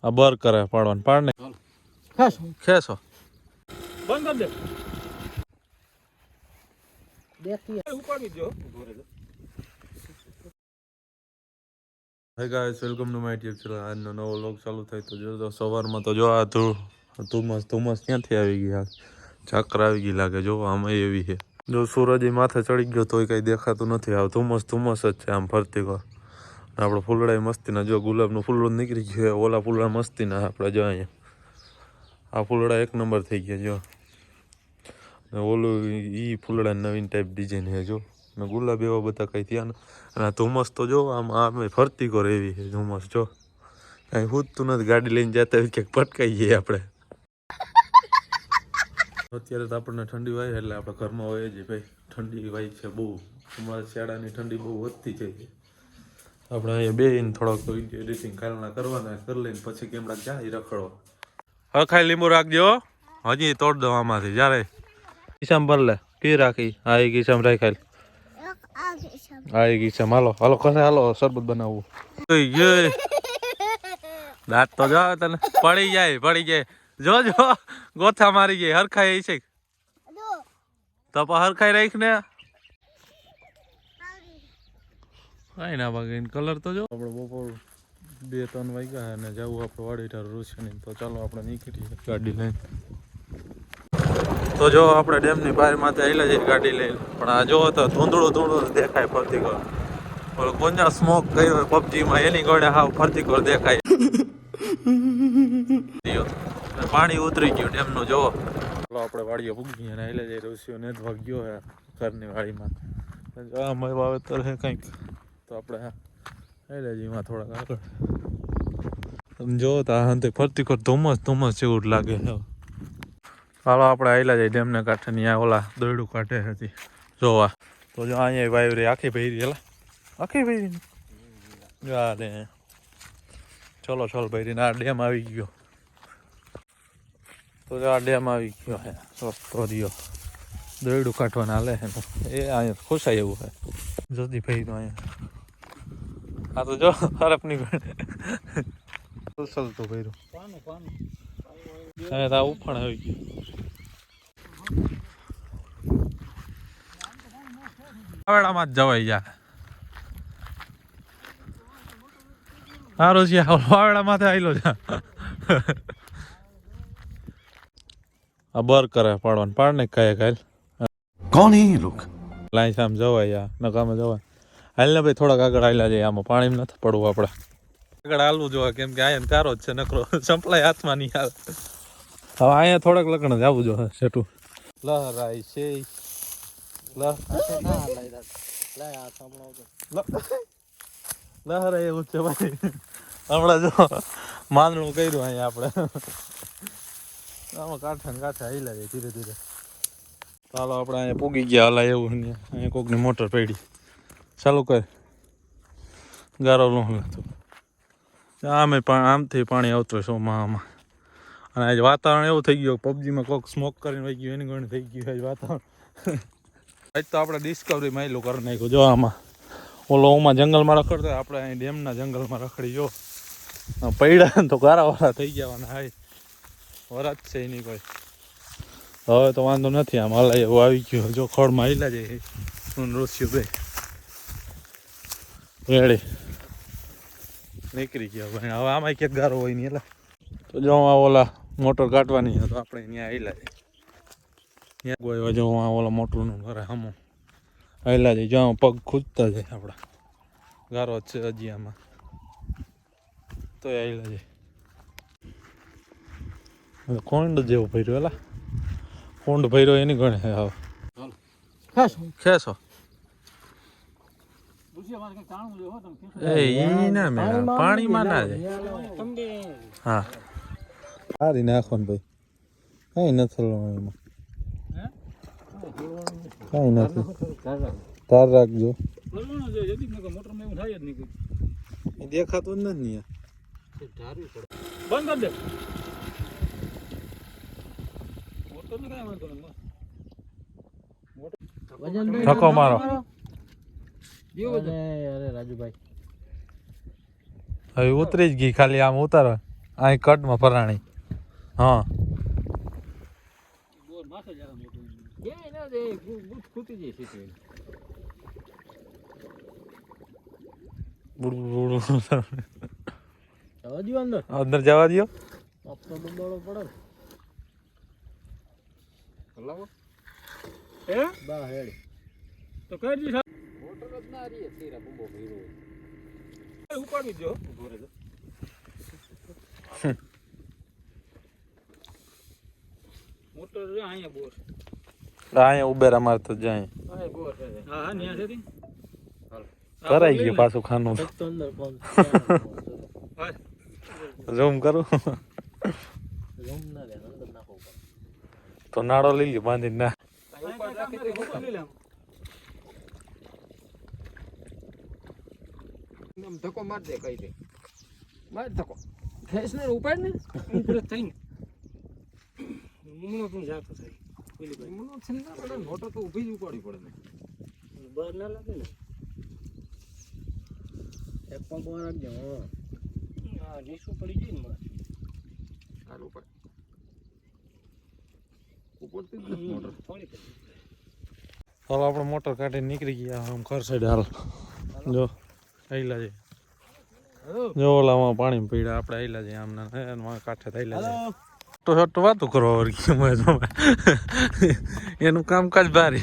આ બર કરે પાડવાનું પાડ ને ખેસો બંધ કરી દે દેખી ઉપાડી દો hi guys welcome to my YouTube channel આજનો નવો વ્લોગ ચાલુ થાય તો જો સવારમાં તો જો આ ધુમ્મસ ક્યાંથી આવી ગઈ ઝાકર આવી ગઈ લાગે જો આમાં એવી છે જો સૂરજ માથે ચડી ગયો તોય કઈ દેખાતું નથી આ ધુમ્મસ જ છે આમ ફરતી કર આપણે ફૂલડા મસ્તીના જો ગુલાબનું ફૂલડું નીકળી ગયું ઓલા ફૂલડા મસ્તીના આપણે જો અહીંયા આ ફૂલડા એક નંબર થઈ ગયા જો ઓલું ઈ ફૂલડા નવીન ટાઈપ ડિઝાઇન છે જો ને ગુલાબ એવા બધા કઈ થયા ને અને આ ધુમ્મસ તો જો આમ ફરતી કર એવી છે ધુમ્મસ જો કાંઈ હૂતું નથી ગાડી લઈને જતા હોય ક્યાંક પટકાઈ જઈએ આપણે અત્યારે તો આપણને ઠંડી વાય એટલે આપણે ઘરમાં હોય જ ભાઈ ઠંડી વાય છે બહુ અમારે શિયાળાની ઠંડી બહુ વધતી જાય છે આપણે અહીંયા બેહીને થોડોક વિડીયો એડિટિંગ કાલના કરવાના કરી લઈને પછી કેમડા ક્યાં રખડવા હવે ખાઈ લીંબુ રાખજો હજી તોડ દો આમાંથી જ્યારે કિસામ ભર લે કી રાખી આ એ કિસામ રાખાય આ એ કિસામ હાલો કસે હાલો શરબત બનાવવું દાંત તો જો તને પડી જાય જો ગોથા મારી જાય હરખાઈ છે તો હરખાઈ રાખ ને કઈ ના ભાગે કલર તો જો આપણે બપોર 2-3 વાગ્યા અને જવું આપણે વાડીટાર રોશની તો ચાલો આપણે નીકળીએ ગાડી લઈને તો જો આપણે ડેમની બહાર માથે આવેલા જઈએ ગાડી લઈને પણ આ જો તો ધૂંધળું દેખાય ફરતી કર ઓલો કોંજા સ્મોક ગયો હોય પબજીમાં એની ગોળે હાવ ફરતી કર દેખાય પાણી ઉતરી ગયું ડેમનું જો ચાલો આપણે વાડીએ પૂગી અને આવેલા જઈએ રોશીઓ ને ભાગ ગયો હે ઘરની વાડીમાં આ મય વાવેતર હે કંઈક તો આપણે આવેલા જઈએ એમાં થોડાક આગળ તમે જો તો આ ફરતી કર ધુમ્મસ જેવું જ લાગે છે હાલો આપણે આવેલા જઈએ ડેમને કાંઠે ત્યાં ઓલા દોરડું કાઢે હતી જોવા તો જો અહીંયા વાયરી આખી ભરી હેલા આખી ભરી યાર ચલો ભરીને આ ડેમ આવી ગયો તો જો આ ડેમ આવી ગયો હે રસ્તો રહ્યો દોરડું કાઢવાના હાલે છે એ અહીંયા ખુશાય એવું છે જલ્દી ભરી તો અહીંયા આ તો જો હરફ નીકળે ચલતું ભર્યું હા તા ઉફાણ આવી ગયું વાવેડામાં જ જવાય યાર સારું છે વાવેડા માથે આવેલો છે આ બર કરે પાડવાનું પાડ ને કાય કાલ કોણ હે ये लोग લાઈન સામ જવાય યાર નકામે જવાય હાલ ને ભાઈ થોડાક આગળ આવેલા જાય આમાં પાણી નથી પડવું આપણે આગળ હાલવું જોવે કેમ કે અહીંયા કારો જ છે નકરો સંપલાય હાથમાં નહીં હાલ હવે અહીંયા થોડાક લગ્ન જવું જોઈએ સેટું લહરાય છે લહરાય એવું છે ભાઈ હમણાં જો માંદણું કર્યું અહીંયા આપણે આમાં કાંઠે હાઈલા જાય ધીરે ધીરે ચાલો આપણે અહીંયા પૂગી ગયા હલા એવું અહીંયા કોકની મોટર પડી ચાલુ કર ગારો લો આમે પણ આમથી પાણી આવતું હોય સોમાં અને આજ વાતાવરણ એવું થઈ ગયું પબજીમાં કોક સ્મોક કરીને વહી ગયું એની ગણી થઈ ગયું આજ વાતાવરણ આજ તો આપણે ડિસ્કવરી માયલું કરી નાખ્યું જો આમાં ઓલો ઓમાં જંગલમાં રખડતો આપણે અહીં ડેમના જંગલમાં રખડી જો પૈડા તો ગારાવાળા થઈ જવાના હાય વરત છે એની કોઈ હવે તો વાંધો નથી આમ હલાય એવું આવી ગયું જો ખોળમાં હિલા જાય રોસ્યું બે રેડી નીકળી ગયો ભાઈ હવે આમાં ક્યાંક ગારો હોય નહીં એટલે તો જો ઓલા મોટર કાઢવાની તો આપણે ત્યાં હિલા જાય ત્યાં કોઈ જો ઓલા મોટરનું ઘરે હમો હિલા જાય જો પગ ખૂજતા જાય આપણા ગારો જ છે હજી આમાં તો હિલા જાય કોંડ જેવો ભર્યો એલા કોંડ ભર્યો એની ગણે હવે ખેસો પાણીમાં ના જાય હા સારી નાખો ને ભાઈ કઈ નથી એમાં કઈ નથી તાર રાખજો દેખાતું જ નથી બંધ કરી દે ધક્કો મારો અરે રાજુભાઈ હવે ઉતરી જ ગઈ ખાલી આમ ઉતારો અહીં કટમાં પરાણી હા બોર માથે જરા મોટું ક્યાંય ના દે બૂટ ખૂટી જાય છે બુડ બુડ જવા દો અંદર અંદર જવા દો આપતો દબાડો પડે હલાવો એ બા હેડ તો કરી દી મોટર જ ના રહી છે બુંબો ભીરો ઉપાડી દો ઉભો રહે મોટર અહીંયા બોર અહીંયા ઉબેરા મારતો જાય હા બોર છે હા હા ન્યા છે કરાઈ ગયું પાછું ખાનું તો અંદર ફોન ઝૂમ કરું રૂમ ના લે અંદર નાખો તો નાડો લઈ લ્યો બાંધીને ના ઉપર રાખી દે ઉપર લઈ લે આમ ધક્કો માર દે કઈ દે માર ધક્કો ખેસ ને ઉપાડ ને ઉપર થઈને મુમણો પણ જાતો થાય પેલી ભાઈ મુમણો છે ના પડે મોટો તો ઊભી જ ઉપાડી પડે ને બહાર ના લાગે ને એક પગ રાખજો હા નીચું પડી જાય ને માર હાલ ઉપર ઉપરથી જ મોટર થોડી ચાલો આપણે મોટર કાઢીને નીકળી ગયા આમ ઘર સાઈડ હાલ જો આઈલા છે જો ઓલામાં પાણી પીડા આપણે આઈલા છે આમ ના કાંઠે થયેલા છે તો વાતો કરવા વર્ગી એનું કામકાજ ભારે